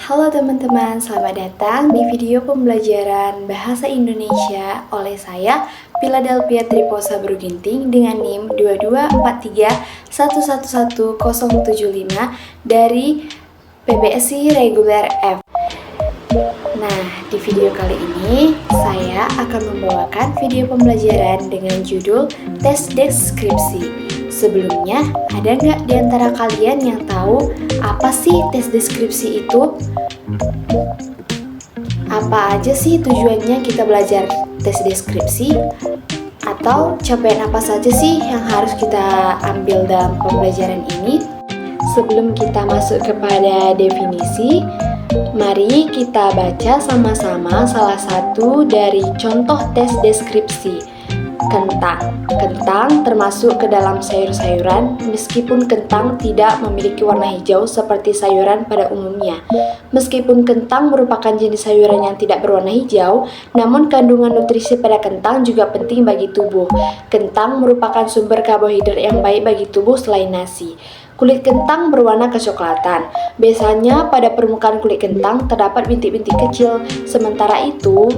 Halo teman-teman, selamat datang di video pembelajaran Bahasa Indonesia oleh saya, Philadelphia Triposa Bruginting dengan NIM 22431111075 dari PBSI Reguler F. Nah, di video kali ini saya akan membawakan video pembelajaran dengan judul tes deskripsi. Sebelumnya, ada nggak di antara kalian yang tahu apa sih tes deskripsi itu? Apa aja sih tujuannya kita belajar tes deskripsi? Atau capaian apa saja sih yang harus kita ambil dalam pembelajaran ini? Sebelum kita masuk kepada definisi, mari kita baca sama-sama salah satu dari contoh tes deskripsi. Kentang. Kentang termasuk ke dalam sayur-sayuran meskipun kentang tidak memiliki warna hijau seperti sayuran pada umumnya. Meskipun kentang merupakan jenis sayuran yang tidak berwarna hijau, namun kandungan nutrisi pada kentang juga penting bagi tubuh. Kentang merupakan sumber karbohidrat yang baik bagi tubuh selain nasi. Kulit kentang berwarna kecoklatan. Biasanya pada permukaan kulit kentang terdapat bintik-bintik kecil. Sementara itu,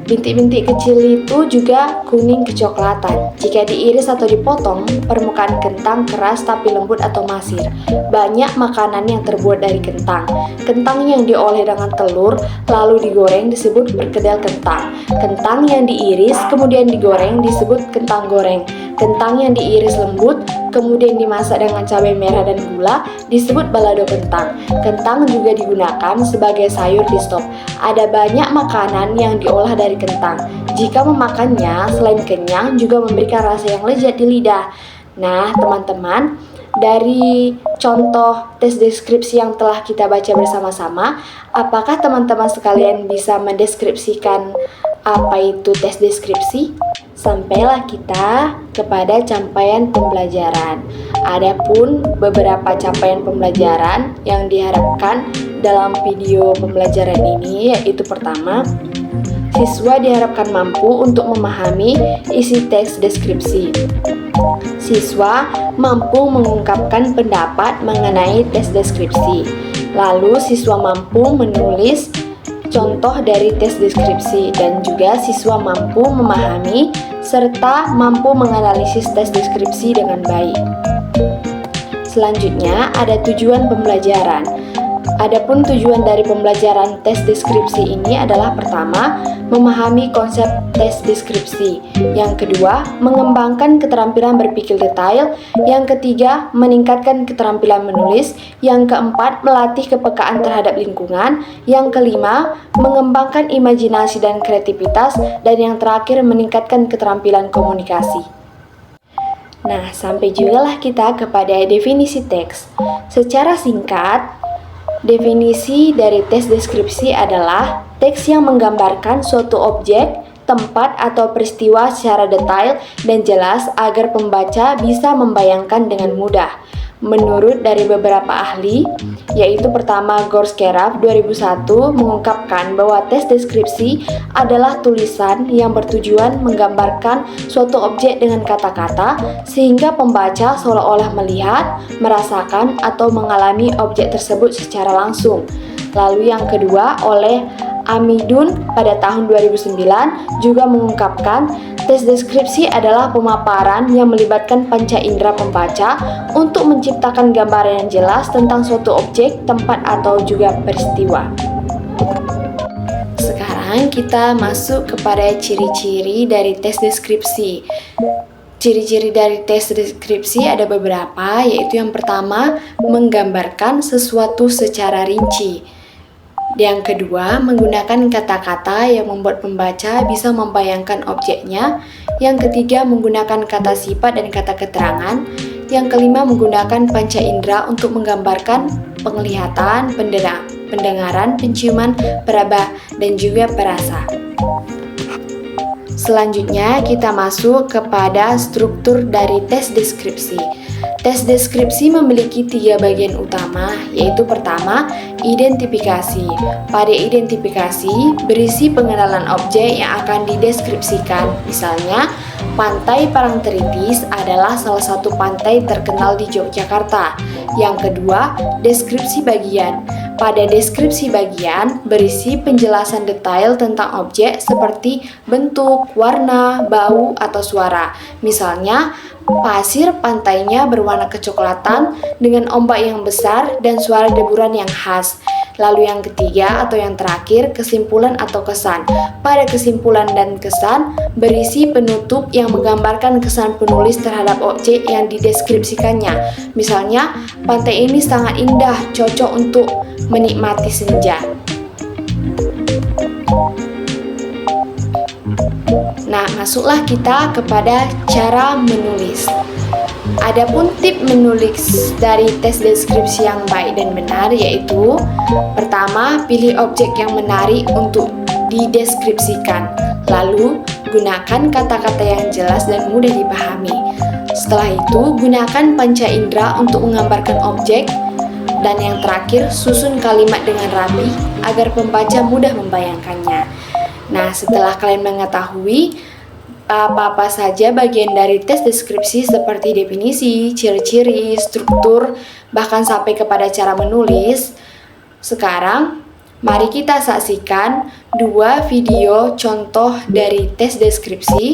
bintik-bintik kecil itu juga kuning kecoklatan. Jika diiris atau dipotong, permukaan kentang keras tapi lembut atau masir. Banyak makanan yang terbuat dari kentang. Kentang yang diolah dengan telur lalu digoreng disebut perkedel kentang. Kentang yang diiris kemudian digoreng disebut kentang goreng. Kentang yang diiris lembut kemudian dimasak dengan cabai merah dan gula disebut balado kentang. Kentang juga digunakan sebagai sayur di stop. Ada banyak makanan yang diolah dari kentang. Jika memakannya, selain kenyang juga memberikan rasa yang lezat di lidah. Nah, teman-teman, dari contoh tes deskripsi yang telah kita baca bersama-sama, apakah teman-teman sekalian bisa mendeskripsikan apa itu tes deskripsi? Sampailah kita kepada capaian pembelajaran. Adapun beberapa capaian pembelajaran yang diharapkan dalam video pembelajaran ini yaitu pertama, siswa diharapkan mampu untuk memahami isi teks deskripsi. Siswa mampu mengungkapkan pendapat mengenai tes deskripsi. Lalu siswa mampu menulis contoh dari tes deskripsi dan juga siswa mampu memahami serta mampu menganalisis tes deskripsi dengan baik. Selanjutnya ada tujuan pembelajaran. Adapun tujuan dari pembelajaran tes deskripsi ini adalah pertama, memahami konsep tes deskripsi. Yang kedua, mengembangkan keterampilan berpikir detail. Yang ketiga, meningkatkan keterampilan menulis. Yang keempat, melatih kepekaan terhadap lingkungan. Yang kelima, mengembangkan imajinasi dan kreativitas. Dan yang terakhir, meningkatkan keterampilan komunikasi. Nah, sampai jugalah kita kepada definisi teks. Secara singkat, definisi dari tes deskripsi adalah teks yang menggambarkan suatu objek, tempat, atau peristiwa secara detail dan jelas agar pembaca bisa membayangkan dengan mudah. Menurut dari beberapa ahli, yaitu pertama Gorskeraf 2001 mengungkapkan bahwa tes deskripsi adalah tulisan yang bertujuan menggambarkan suatu objek dengan kata-kata sehingga pembaca seolah-olah melihat, merasakan, atau mengalami objek tersebut secara langsung. Lalu yang kedua oleh Amidun pada tahun 2009 juga mengungkapkan tes deskripsi adalah pemaparan yang melibatkan panca indera pembaca untuk menciptakan gambaran yang jelas tentang suatu objek, tempat, atau juga peristiwa. Sekarang kita masuk kepada ciri-ciri dari tes deskripsi. Ciri-ciri dari tes deskripsi ada beberapa, yaitu yang pertama, menggambarkan sesuatu secara rinci. Yang kedua, menggunakan kata-kata yang membuat pembaca bisa membayangkan objeknya. Yang ketiga, menggunakan kata sifat dan kata keterangan. Yang kelima, menggunakan panca indera untuk menggambarkan penglihatan, pendengaran, penciuman, peraba, dan juga perasa. Selanjutnya kita masuk kepada struktur dari tes deskripsi. Tes deskripsi memiliki 3 bagian utama, yaitu pertama, identifikasi. Pada identifikasi, berisi pengenalan objek yang akan dideskripsikan. Misalnya, Pantai Parangtritis adalah salah satu pantai terkenal di Yogyakarta. Yang kedua, deskripsi bagian. Pada deskripsi bagian, berisi penjelasan detail tentang objek seperti bentuk, warna, bau, atau suara. Misalnya, pasir pantainya berwarna kecoklatan dengan ombak yang besar dan suara deburan yang khas. Lalu yang ketiga atau yang terakhir, kesimpulan atau kesan. Pada kesimpulan dan kesan, berisi penutup yang menggambarkan kesan penulis terhadap objek yang dideskripsikannya. Misalnya, pantai ini sangat indah, cocok untuk menikmati senja. Nah, masuklah kita kepada cara menulis. Adapun tip menulis dari tes deskripsi yang baik dan benar yaitu pertama, pilih objek yang menarik untuk dideskripsikan. Lalu, gunakan kata-kata yang jelas dan mudah dipahami. Setelah itu, gunakan panca indera untuk menggambarkan objek. Dan yang terakhir, susun kalimat dengan rapi agar pembaca mudah membayangkannya. Nah, setelah kalian mengetahui apa-apa saja bagian dari tes deskripsi seperti definisi, ciri-ciri, struktur, bahkan sampai kepada cara menulis, sekarang mari kita saksikan 2 video contoh dari tes deskripsi.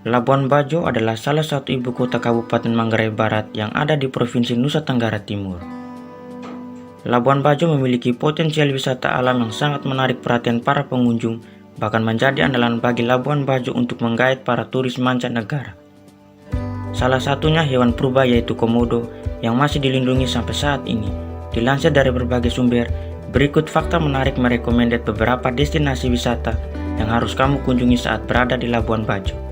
Labuan Bajo adalah salah satu ibu kota Kabupaten Manggarai Barat yang ada di Provinsi Nusa Tenggara Timur. Labuan Bajo memiliki potensial wisata alam yang sangat menarik perhatian para pengunjung, bahkan menjadi andalan bagi Labuan Bajo untuk menggait para turis mancanegara. Salah satunya hewan purba yaitu komodo yang masih dilindungi sampai saat ini. Dilansir dari berbagai sumber, berikut fakta menarik merekomendasi beberapa destinasi wisata yang harus kamu kunjungi saat berada di Labuan Bajo.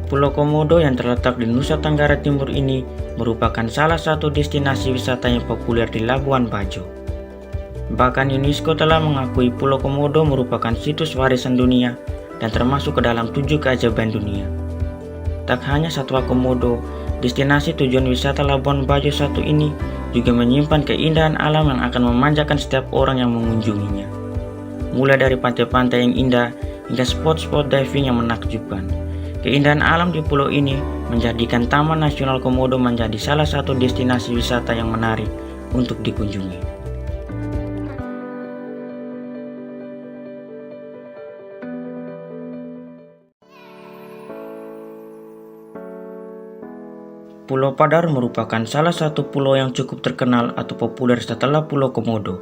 Pulau Komodo yang terletak di Nusa Tenggara Timur ini merupakan salah satu destinasi wisata yang populer di Labuan Bajo. Bahkan UNESCO telah mengakui Pulau Komodo merupakan situs warisan dunia dan termasuk ke dalam 7 keajaiban dunia. Tak hanya satwa Komodo, destinasi tujuan wisata Labuan Bajo satu ini juga menyimpan keindahan alam yang akan memanjakan setiap orang yang mengunjunginya. Mulai dari pantai-pantai yang indah hingga spot-spot diving yang menakjubkan. Keindahan alam di pulau ini menjadikan Taman Nasional Komodo menjadi salah satu destinasi wisata yang menarik untuk dikunjungi. Pulau Padar merupakan salah satu pulau yang cukup terkenal atau populer setelah Pulau Komodo.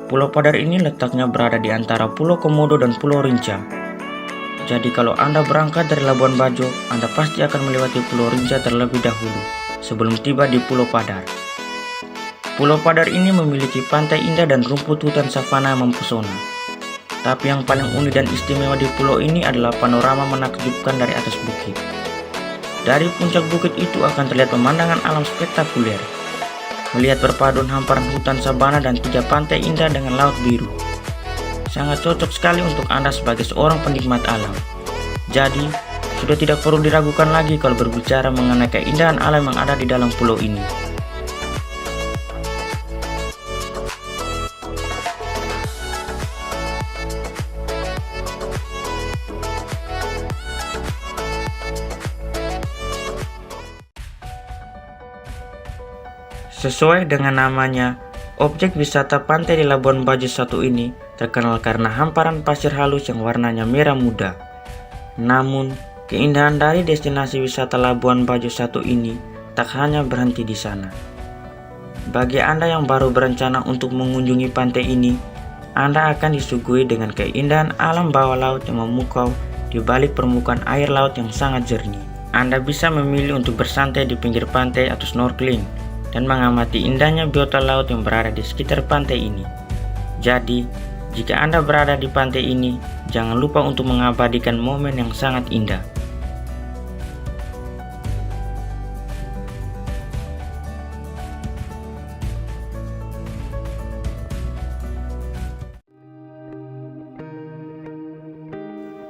Pulau Padar ini letaknya berada di antara Pulau Komodo dan Pulau Rinca. Jadi kalau Anda berangkat dari Labuan Bajo, Anda pasti akan melewati Pulau Rinca terlebih dahulu sebelum tiba di Pulau Padar. Pulau Padar ini memiliki pantai indah dan rumput hutan savana yang mempesona. Tapi yang paling unik dan istimewa di pulau ini adalah panorama menakjubkan dari atas bukit. Dari puncak bukit itu akan terlihat pemandangan alam spektakuler. Melihat perpaduan hamparan hutan sabana dan 3 pantai indah dengan laut biru. Sangat cocok sekali untuk Anda sebagai seorang penikmat alam. Jadi, sudah tidak perlu diragukan lagi kalau berbicara mengenai keindahan alam yang ada di dalam pulau ini. Sesuai dengan namanya, objek wisata pantai di Labuan Bajo 1 ini terkenal karena hamparan pasir halus yang warnanya merah muda. Namun, keindahan dari destinasi wisata Labuan Bajo 1 ini tak hanya berhenti di sana. Bagi Anda yang baru berencana untuk mengunjungi pantai ini, Anda akan disuguhi dengan keindahan alam bawah laut yang memukau di balik permukaan air laut yang sangat jernih. Anda bisa memilih untuk bersantai di pinggir pantai atau snorkeling dan mengamati indahnya biota laut yang berada di sekitar pantai ini. Jadi, jika Anda berada di pantai ini, jangan lupa untuk mengabadikan momen yang sangat indah.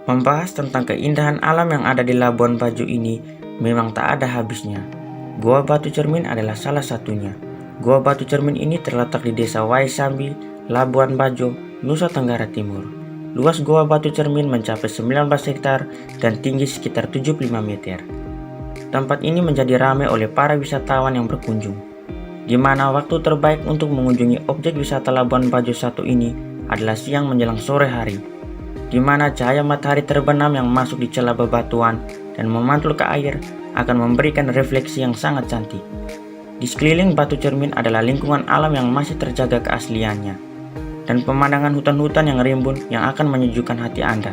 Membahas tentang keindahan alam yang ada di Labuan Bajo ini memang tak ada habisnya. Gua Batu Cermin adalah salah satunya. Gua Batu Cermin ini terletak di Desa Waisambi, Labuan Bajo, Nusa Tenggara Timur. Luas Gua Batu Cermin mencapai 19 hektar dan tinggi sekitar 75 meter. Tempat ini menjadi ramai oleh para wisatawan yang berkunjung, di mana waktu terbaik untuk mengunjungi objek wisata Labuan Bajo 1 ini adalah siang menjelang sore hari, di mana cahaya matahari terbenam yang masuk di celah bebatuan dan memantul ke air akan memberikan refleksi yang sangat cantik. Di sekeliling Batu Cermin adalah lingkungan alam yang masih terjaga keasliannya, dan pemandangan hutan-hutan yang rimbun yang akan menyejukkan hati Anda.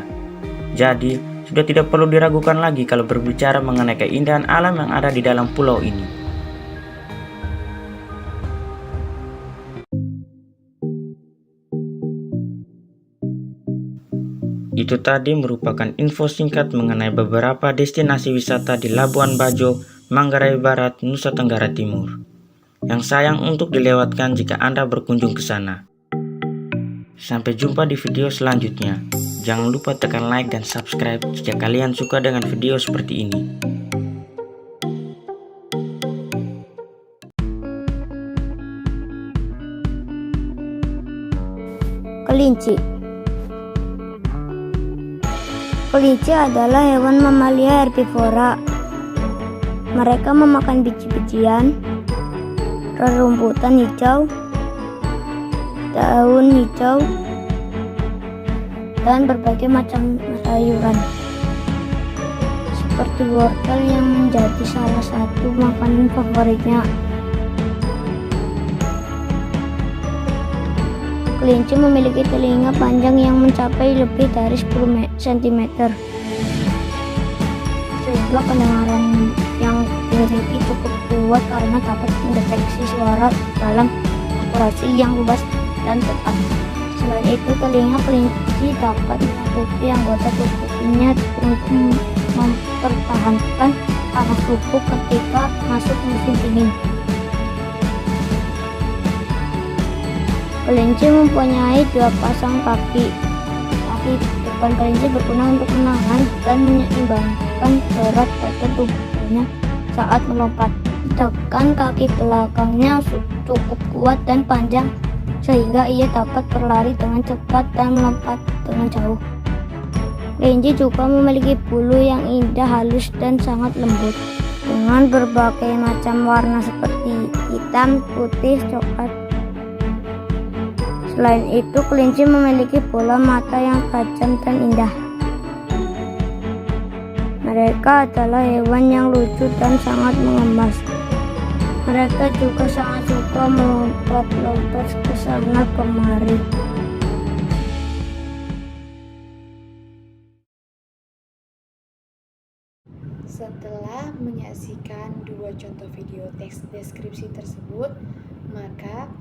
Jadi, sudah tidak perlu diragukan lagi kalau berbicara mengenai keindahan alam yang ada di dalam pulau ini. Itu tadi merupakan info singkat mengenai beberapa destinasi wisata di Labuan Bajo, Manggarai Barat, Nusa Tenggara Timur, yang sayang untuk dilewatkan jika Anda berkunjung ke sana. Sampai jumpa di video selanjutnya. Jangan lupa tekan like dan subscribe jika kalian suka dengan video seperti ini. Kelinci. Kelinci adalah hewan mamalia herbivora. Mereka memakan biji-bijian, rerumputan hijau, daun hijau, dan berbagai macam sayuran, seperti wortel yang menjadi salah satu makanan favoritnya. Kelinci memiliki telinga panjang yang mencapai lebih dari 10 cm, sehingga pendengaran yang dimiliki cukup kuat karena dapat mendeteksi suara dalam akurasi yang luas dan tepat. Selain itu, telinga kelinci dapat menutupi anggota tubuhnya untuk mempertahankan panas tubuh ketika masuk musim dingin. Kelinci mempunyai 2 pasang kaki. Kaki depan kelinci berguna untuk menahan dan menyeimbangkan berat badan tubuhnya saat melompat. Sedangkan kaki belakangnya cukup kuat dan panjang sehingga ia dapat berlari dengan cepat dan melompat dengan jauh. Kelinci juga memiliki bulu yang indah, halus, dan sangat lembut dengan berbagai macam warna seperti hitam, putih, coklat. Selain itu, kelinci memiliki bola mata yang tajam dan indah. Mereka adalah hewan yang lucu dan sangat mengemas. Mereka juga sangat suka melompat-lompat ke sana kemari. Setelah menyaksikan 2 contoh video teks deskripsi tersebut, maka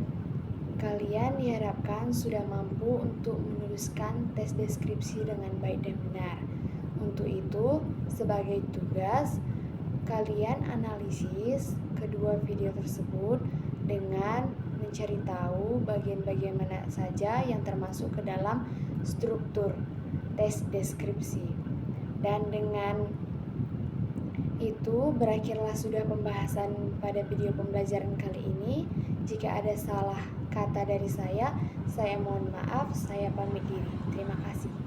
kalian diharapkan sudah mampu untuk menuliskan tes deskripsi dengan baik dan benar. Untuk itu, sebagai tugas, kalian analisis kedua video tersebut dengan mencari tahu bagian-bagian mana saja yang termasuk ke dalam struktur tes deskripsi. Dan dengan itu berakhirlah sudah pembahasan pada video pembelajaran kali ini. Jika ada salah kata dari saya mohon maaf, saya pamit diri. Terima kasih.